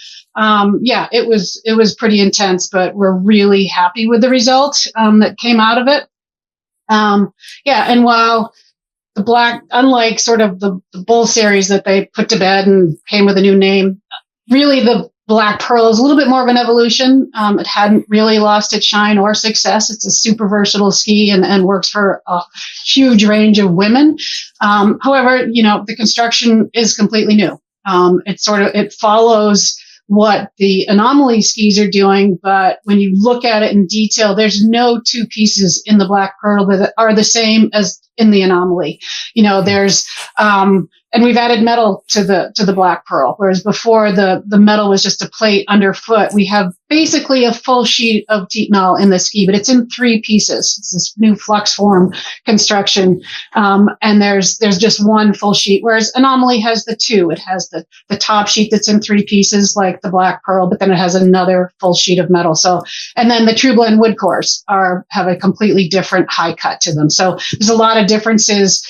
Yeah, it was pretty intense, but we're really happy with the result that came out of it. Yeah, and while the Black, unlike sort of the Bull series that they put to bed and came with a new name, really the Black Pearl is a little bit more of an evolution. It hadn't really lost its shine or success. It's a super versatile ski and works for a huge range of women. However, the construction is completely new. It follows what the Anomaly skis are doing, but when you look at it in detail, there's no 2 pieces in the Black Pearl that are the same as in the Anomaly. There's and we've added metal to the Black Pearl, whereas before the metal was just a plate underfoot. We have basically a full sheet of Titanol in the ski, but it's in 3 pieces. It's this new flux form construction, and there's just one full sheet, whereas Anomaly has the 2. It has the top sheet that's in 3 pieces like the Black Pearl, but then it has another full sheet of metal. So, and then the True Blend wood cores have a completely different high cut to them. So there's a lot of differences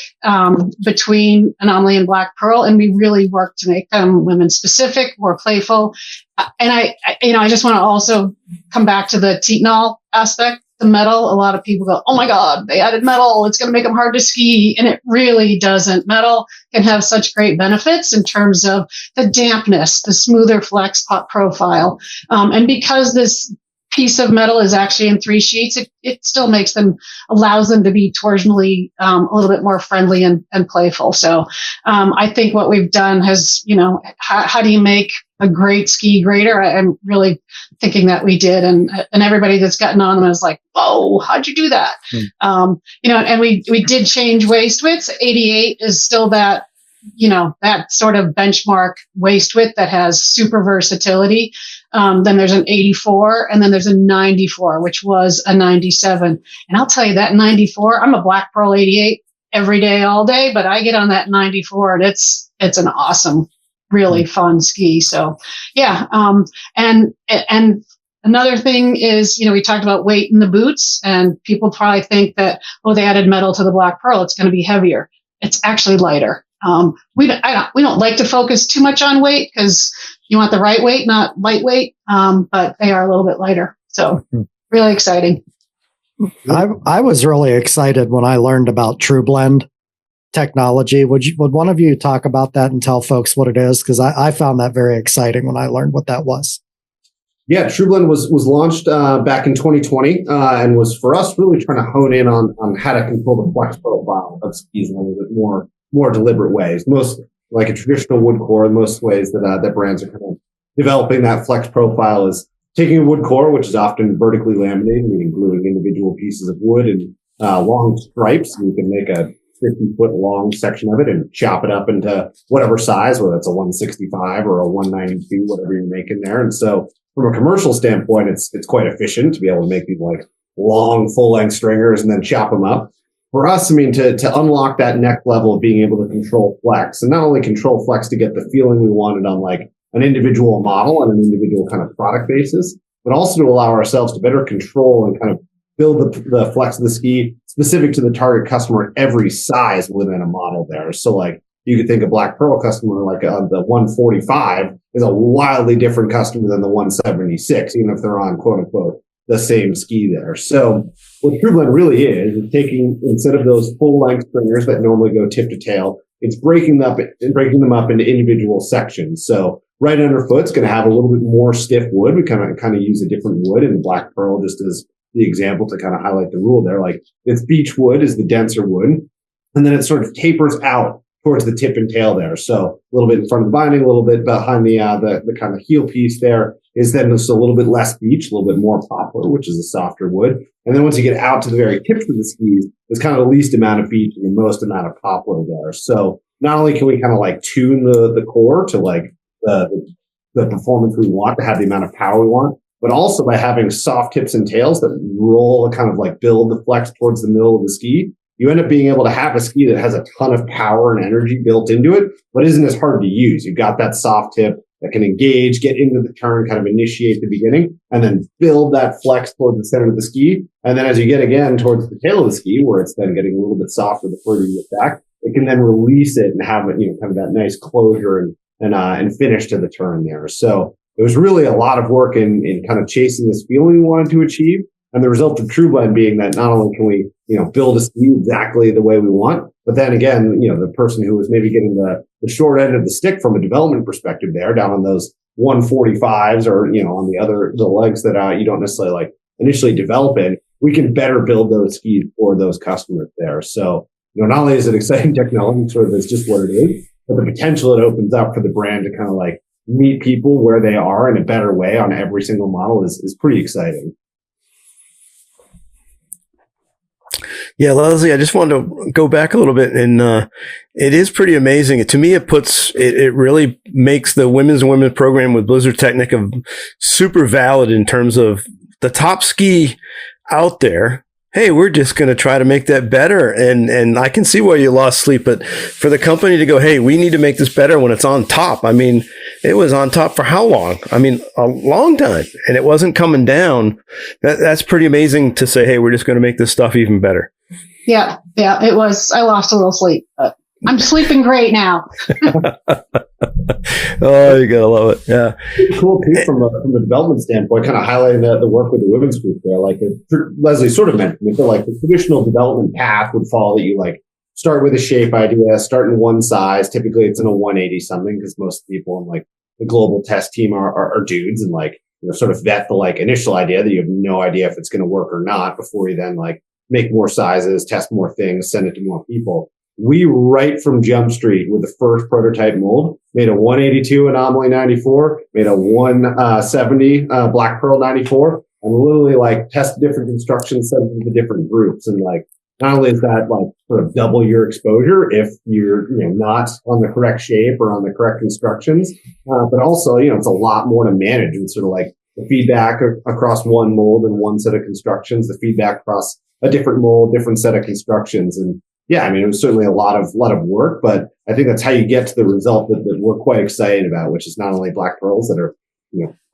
between Anomaly and Black Pearl, and we really work to make them women specific, more playful. And I just want to also come back to the Titanol aspect, the metal. A lot of people go, oh my God, they added metal. It's going to make them hard to ski. And it really doesn't. Metal can have such great benefits in terms of the dampness, the smoother flex profile. And because this piece of metal is actually in 3 sheets, it still allows them to be torsionally a little bit more friendly and playful. So I think what we've done has, how do you make a great ski greater? I'm really thinking that we did, and everybody that's gotten on them is like, whoa, how'd you do that? And we did change waist widths. 88 is still that sort of benchmark waist width that has super versatility. Then there's an 84, and then there's a 94, which was a 97. And I'll tell you that 94, I'm a Black Pearl 88 every day, all day, but I get on that 94 and it's an awesome, really fun ski. So yeah. And another thing is, we talked about weight in the boots, and people probably think that, they added metal to the Black Pearl, it's going to be heavier. It's actually lighter. We don't like to focus too much on weight because you want the right weight, not lightweight. But they are a little bit lighter. So really exciting. I was really excited when I learned about True Blend technology. Would one of you talk about that and tell folks what it is? Because I found that very exciting when I learned what that was. Yeah, True Blend was launched back in 2020 and was for us really trying to hone in on how to control the flex profile of skis in a little bit more deliberate ways. Most like a traditional wood core, most ways that brands are kind of developing that flex profile is taking a wood core, which is often vertically laminated, meaning gluing individual pieces of wood and long stripes. And you can make a 50-foot long section of it and chop it up into whatever size, whether it's a 165 or a 192, whatever you're making there. And so from a commercial standpoint, it's quite efficient to be able to make these like long full-length stringers and then chop them up. For us, to unlock that next level of being able to control flex, and not only control flex to get the feeling we wanted on like an individual model on an individual kind of product basis, but also to allow ourselves to better control and kind of build the flex of the ski specific to the target customer at every size within a model there. So like you could think a Black Pearl customer like the 145 is a wildly different customer than the 176, even if they're on quote unquote the same ski there. So what True Blend really is taking, instead of those full length stringers that normally go tip to tail, it's breaking them up into individual sections. So right underfoot, it's going to have a little bit more stiff wood. We kind of use a different wood in the black pearl, just as the example to kind of highlight the rule there. Like it's beech wood is the denser wood, and then it sort of tapers out towards the tip and tail there. So a little bit in front of the binding, a little bit behind the kind of heel piece there is then just a little bit less beech, a little bit more poplar, which is a softer wood. And then once you get out to the very tips of the skis, there's kind of the least amount of beech and the most amount of poplar there. So not only can we kind of like tune the core to like the performance we want, to have the amount of power we want, but also by having soft tips and tails that roll, kind of like build the flex towards the middle of the ski, you end up being able to have a ski that has a ton of power and energy built into it, but isn't as hard to use. You've got that soft tip that can engage, get into the turn, kind of initiate the beginning, and then build that flex towards the center of the ski. And then as you get again towards the tail of the ski, where it's then getting a little bit softer the further you get back, it can then release it and have it, kind of that nice closure and finish to the turn there. So it was really a lot of work in kind of chasing this feeling we wanted to achieve. And the result of True Blend being that not only can we, build a ski exactly the way we want, but then again, the person who was maybe getting the short end of the stick from a development perspective there, down on those 145s or, on the legs that you don't necessarily like initially develop in, we can better build those skis for those customers there. So, not only is it exciting technology, sort of is just what it is, but the potential it opens up for the brand to kind of like meet people where they are in a better way on every single model is pretty exciting. Yeah, Leslie, I just wanted to go back a little bit, and it is pretty amazing. To me, it really makes the women's program with Blizzard Tecnica super valid in terms of the top ski out there. Hey, we're just going to try to make that better. And I can see why you lost sleep, but for the company to go, hey, we need to make this better when it's on top. I mean, it was on top for how long? I mean, a long time, and it wasn't coming down. That's pretty amazing to say, hey, we're just going to make this stuff even better. Yeah, it was. I lost a little sleep, but I'm sleeping great now. Oh, you gotta love it. Yeah. Cool too from a development standpoint, kind of highlighting the work with the women's group there. Like Leslie sort of mentioned it, but like the traditional development path would follow that you like start with a shape idea, start in one size. Typically it's in a 180 something, because most people in like the global test team are dudes, and like, sort of vet the like initial idea that you have no idea if it's going to work or not before you then like make more sizes, test more things, send it to more people. We, right from Jump Street with the first prototype mold, made a 182 Anomaly 94, made a 170 Black Pearl 94, and literally like test different constructions, send them to different groups. And like, not only is that like sort of double your exposure if you're, not on the correct shape or on the correct constructions, but also, it's a lot more to manage, and sort of like the feedback across one mold and one set of constructions, the feedback across a different mold, different set of constructions. And yeah, I mean, it was certainly a lot of work, but I think that's how you get to the result that we're quite excited about, which is not only Black Pearls that are,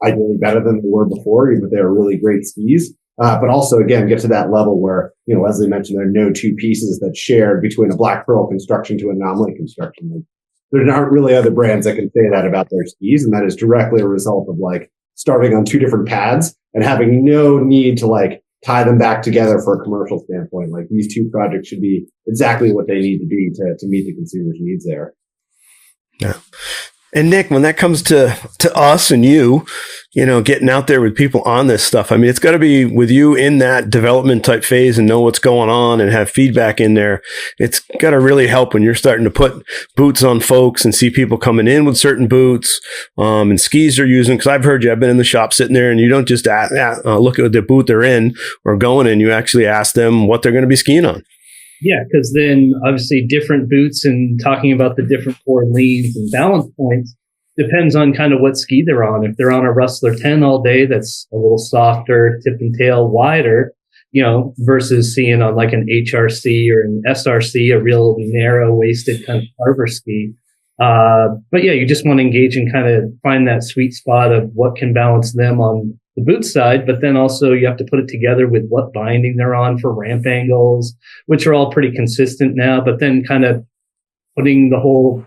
ideally better than they were before, but they're really great skis. But also, again, get to that level where, Leslie mentioned there are no two pieces that's shared between a Black Pearl construction to an Anomaly construction. There aren't really other brands that can say that about their skis. And that is directly a result of like starting on two different pads and having no need to like tie them back together for a commercial standpoint. Like these two projects should be exactly what they need to be to meet the consumer's needs there. Yeah. And Nick, when that comes to us and you, getting out there with people on this stuff, I mean, it's got to be with you in that development type phase and know what's going on and have feedback in there. It's got to really help when you're starting to put boots on folks and see people coming in with certain boots and skis they're using. Because I've heard you, I've been in the shop sitting there, and you don't just look at the boot they're in or going in. You actually ask them what they're going to be skiing on. Yeah, because then obviously different boots and talking about the different core leans and balance points depends on kind of what ski they're on. If they're on a Rustler 10 all day, that's a little softer, tip and tail wider, versus seeing on like an HRC or an SRC, a real narrow waisted kind of carver ski. But yeah, you just want to engage and kind of find that sweet spot of what can balance them on the boot side, but then also you have to put it together with what binding they're on for ramp angles, which are all pretty consistent now, but then kind of putting the whole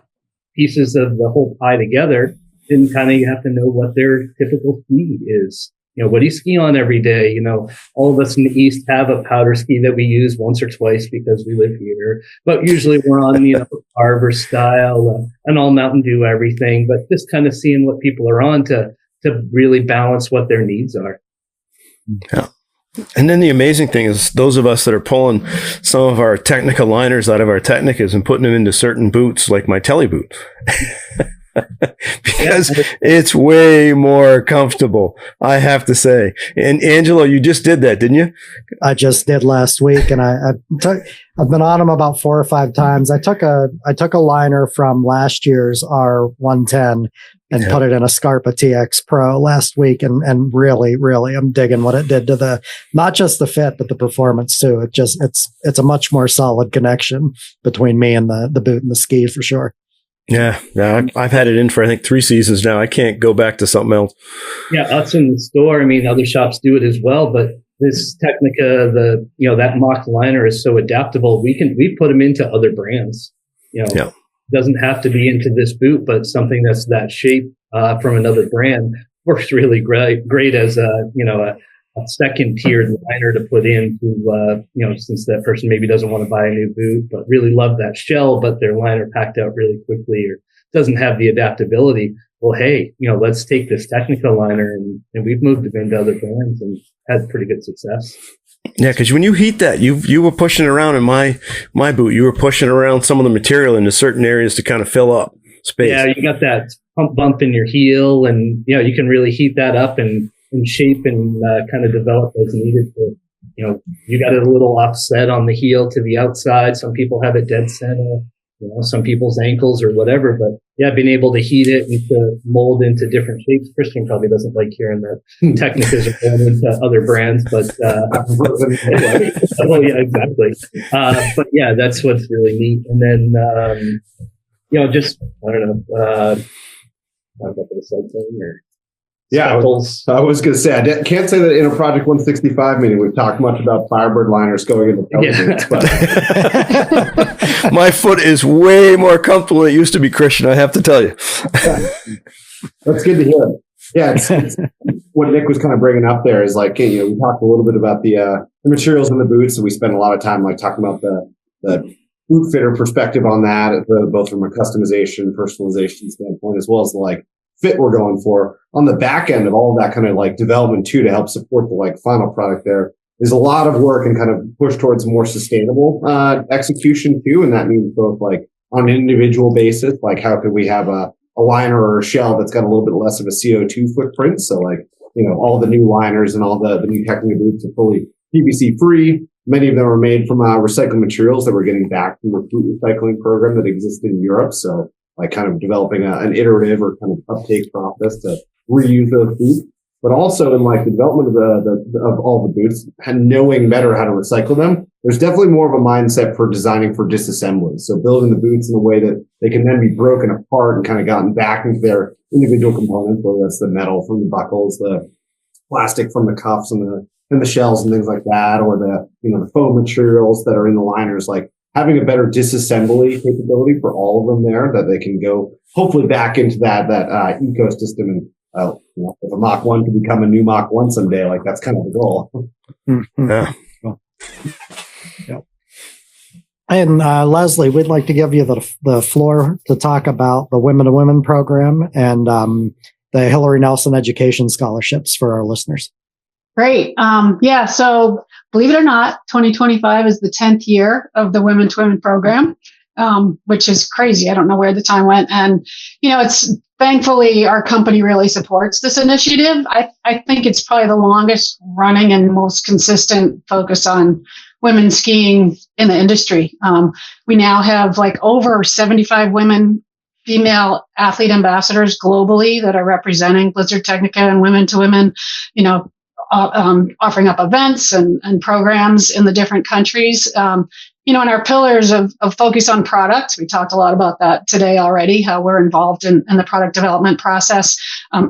pieces of the whole pie together then kind of you have to know what their typical ski is. What do you ski on every day? All of us in the East have a powder ski that we use once or twice because we live here. But usually we're on, Arbor style, an all Mountain Dew everything. But just kind of seeing what people are on to really balance what their needs are. Yeah. And then the amazing thing is those of us that are pulling some of our Tecnica liners out of our Tecnicas and putting them into certain boots, like my Tele boot. Because it's way more comfortable, I have to say. And Angelo, you just did that, didn't you? I just did last week, and I've been on them about 4 or 5 times. I took a liner from last year's R110 and put it in a Scarpa TX Pro last week, and really, I'm digging what it did to not just the fit, but the performance too. It's a much more solid connection between me and the boot and the ski for sure. Yeah, I've had it in for I think 3 seasons now. I can't go back to something else. Yeah, us in the store. I mean, other shops do it as well, but this Tecnica, that Mach liner is so adaptable. We put them into other brands. It doesn't have to be into this boot, but something that's that shape from another brand works really great as a second tiered liner to put in to, since that person maybe doesn't want to buy a new boot, but really love that shell, but their liner packed out really quickly or doesn't have the adaptability. Well, hey, let's take this Tecnica liner and we've moved it into other brands and had pretty good success. Yeah, because when you heat that, you were pushing around in my boot, you were pushing around some of the material into certain areas to kind of fill up space. Yeah, you got that pump bump in your heel, and you can really heat that up and shape and kind of develop as needed. You got it a little offset on the heel to the outside. Some people have it dead center. Some people's ankles or whatever, but being able to heat it and to mold into different shapes. Christian probably doesn't like hearing that Tecnicas are going into other brands, but well, yeah, exactly. But yeah, that's what's really neat. And then just I don't know, I've got the something or. Yeah, I was going to say, I can't say that in a Project 165 meeting we've talked much about Firebird liners going into boots, but my foot is way more comfortable than it used to be, Christian, I have to tell you. That's good to hear. Yeah, it's what Nick was kind of bringing up there is like, we talked a little bit about the materials in the boots, and we spent a lot of time like talking about the boot fitter perspective on that, both from a customization, personalization standpoint, as well as the fit we're going for. On the back end of all of that kind of development too, to help support the final product, there is a lot of work and kind of push towards more sustainable execution too. And that means both on an individual basis, how could we have a liner or a shell that's got a little bit less of a CO2 footprint. So all the new liners and all the new Tecnica boots are fully PVC free. Many of them are made from recycled materials that we're getting back from the boot recycling program that exists in Europe. So kind of developing an iterative or kind of uptake process to reuse those boots, but also in the development of all the boots and knowing better how to recycle them. There's definitely more of a mindset for designing for disassembly. So building the boots in a way that they can then be broken apart and kind of gotten back into their individual components, whether that's the metal from the buckles, the plastic from the cuffs and the shells and things like that, or the foam materials that are in the liners, having a better disassembly capability for all of them there, that they can go hopefully back into that ecosystem. And if a Mach 1 can become a new Mach 1 someday, that's kind of the goal. Yeah. Yep. And Leslie, we'd like to give you the floor to talk about the Women to Women program and the Hillary Nelson Education Scholarships for our listeners. Great. So believe it or not, 2025 is the 10th year of the Women to Women program, which is crazy. I don't know where the time went. And, it's thankfully our company really supports this initiative. I think it's probably the longest running and most consistent focus on women skiing in the industry. We now have over 75 women, female athlete ambassadors globally that are representing Blizzard Tecnica and Women to Women, offering up events and programs in the different countries. And our pillars of focus on products, we talked a lot about that today already, how we're involved in the product development process,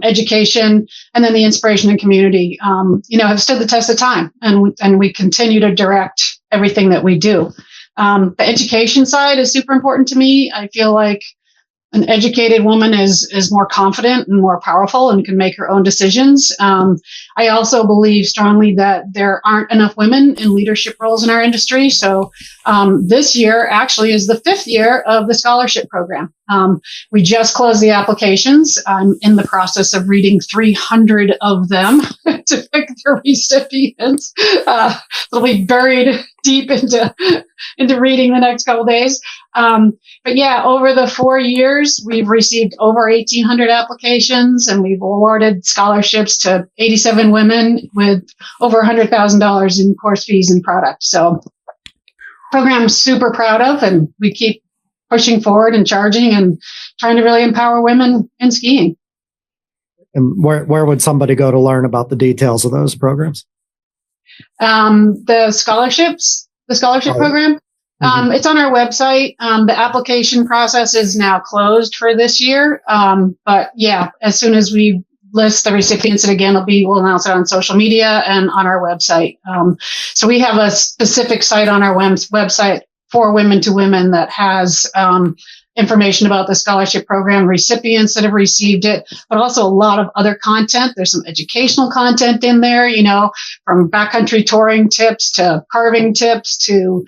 education, and then the inspiration and community, have stood the test of time. And we continue to direct everything that we do. The education side is super important to me. I feel like An educated woman is more confident and more powerful and can make her own decisions. I also believe strongly that there aren't enough women in leadership roles in our industry. So this year actually is the 5th year of the scholarship program. We just closed the applications. I'm in the process of reading 300 of them to pick the recipients. They'll be buried deep into reading the next couple of days. But yeah, over the 4 years, we've received over 1,800 applications, and we've awarded scholarships to 87 women with over $100,000 in course fees and product. So program I'm super proud of, and we keep pushing forward and charging and trying to really empower women in skiing. And where would somebody go to learn about the details of those programs? The scholarship program. It's on our website. The application process is now closed for this year. But yeah, as soon as we list the recipients, and again, we'll announce it on social media and on our website. So we have a specific site on our website for Women to Women that has information about the scholarship program, recipients that have received it, but also a lot of other content. There's some educational content in there, from backcountry touring tips to carving tips to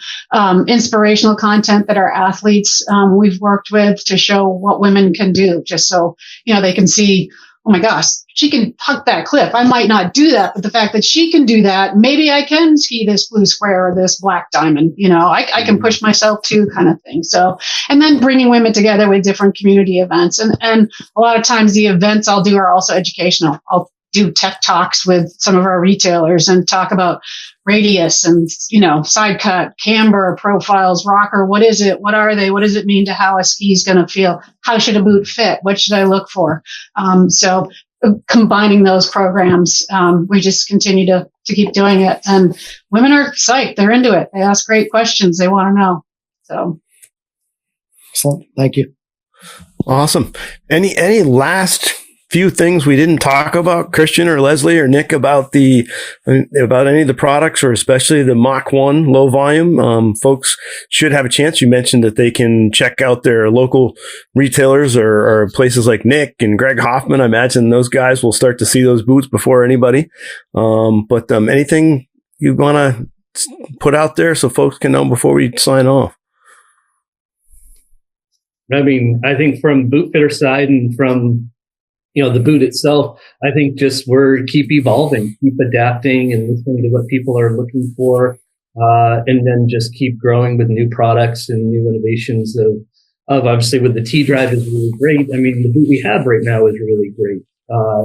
inspirational content that our athletes we've worked with to show what women can do, just so they can see, oh my gosh, she can hug that cliff. I might not do that, but the fact that she can do that, maybe I can ski this blue square or this black diamond. I can push myself too, kind of thing. So, and then bringing women together with different community events. And a lot of times the events I'll do are also educational. I'll do tech talks with some of our retailers and talk about radius and, side cut, camber, profiles, rocker. What is it? What are they? What does it mean to how a ski is going to feel? How should a boot fit? What should I look for? So combining those programs, we just continue to keep doing it. And women are psyched. They're into it. They ask great questions. They want to know. So. Excellent. Thank you. Awesome. Any last few things we didn't talk about, Christian or Leslie or Nick, about any of the products, or especially the Mach 1 low volume? Folks should have a chance. You mentioned that they can check out their local retailers or places like Nick and Greg Hoffman. I imagine those guys will start to see those boots before anybody. But anything you want to put out there so folks can know before we sign off? I mean, I think from Bootfitter side and from the boot itself, I think just keep evolving, keep adapting and listening to what people are looking for, and then just keep growing with new products and new innovations of obviously with the T-Drive is really great. I mean, the boot we have right now is really great.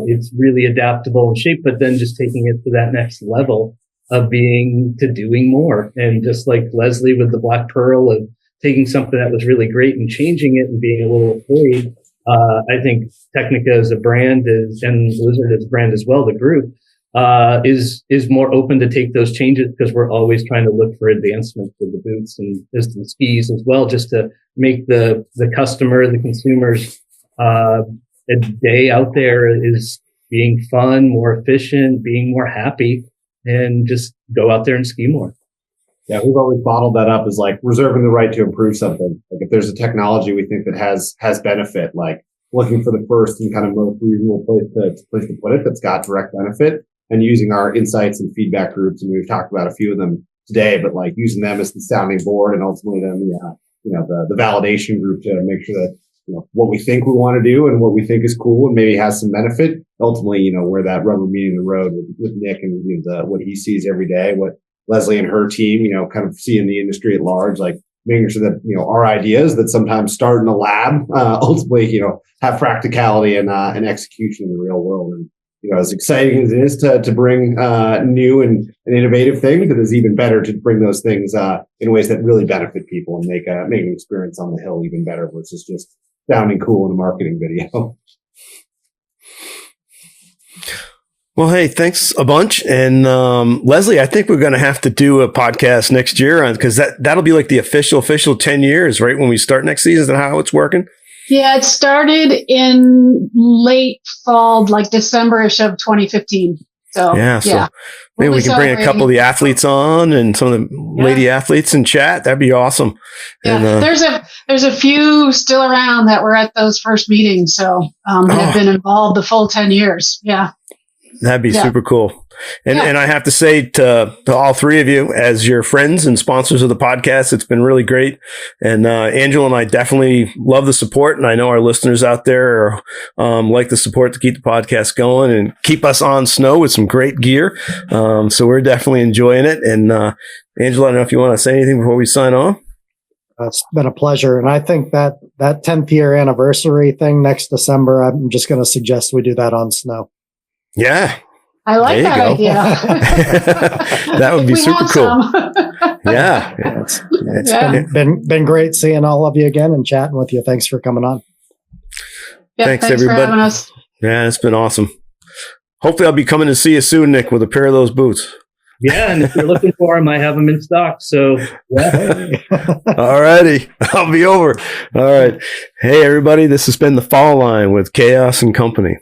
It's really adaptable in shape, but then just taking it to that next level of doing more. And just like Leslie with the Black Pearl, of taking something that was really great and changing it and being a little afraid. I think Tecnica as a brand and Blizzard as a brand as well, the group, is more open to take those changes, because we're always trying to look for advancements with the boots and the skis as well, just to make the customer, the consumers, a day out there is being fun, more efficient, being more happy, and just go out there and ski more. Yeah, we've always bottled that up as like reserving the right to improve something. Like if there's a technology we think that has benefit, like looking for the first and kind of most reasonable place to put it that's got direct benefit, and using our insights and feedback groups. And we've talked about a few of them today, but like using them as the sounding board, and ultimately then the validation group to make sure that what we think we want to do and what we think is cool and maybe has some benefit. Ultimately, where that rubber meeting the road with Nick and what he sees every day, what Leslie and her team, kind of see in the industry at large, like making sure that, our ideas that sometimes start in a lab, ultimately, have practicality and execution in the real world. And, as exciting as it is to bring, new and innovative things, it is even better to bring those things, in ways that really benefit people and make an experience on the hill even better versus just sounding cool in a marketing video. Well, hey, thanks a bunch. And Leslie, I think we're going to have to do a podcast next year, because that'll be like the official 10 years, right? When we start next season, is that how it's working? Yeah, it started in late fall, like December-ish of 2015. So so maybe we can bring a couple of the athletes on and some of the lady athletes and chat. That'd be awesome. Yeah, And, there's a few still around that were at those first meetings, so have been involved the full 10 years. Yeah. That'd be super cool. And I have to say to all three of you, as your friends and sponsors of the podcast, it's been really great. And Angelo and I definitely love the support. And I know our listeners out there like the support to keep the podcast going and keep us on snow with some great gear. So we're definitely enjoying it. And Angelo, I don't know if you want to say anything before we sign off. It's been a pleasure. And I think that 10th year anniversary thing next December, I'm just going to suggest we do that on snow. Yeah. I like that idea. That would be super cool. Yeah. It's been great seeing all of you again and chatting with you. Thanks for coming on. Yeah, thanks everybody. For having us. Yeah, it's been awesome. Hopefully I'll be coming to see you soon, Nick, with a pair of those boots. Yeah, and if you're looking for them, I have them in stock. So, All righty. I'll be over. All right. Hey, everybody. This has been The Fall Line with Chaos and Company.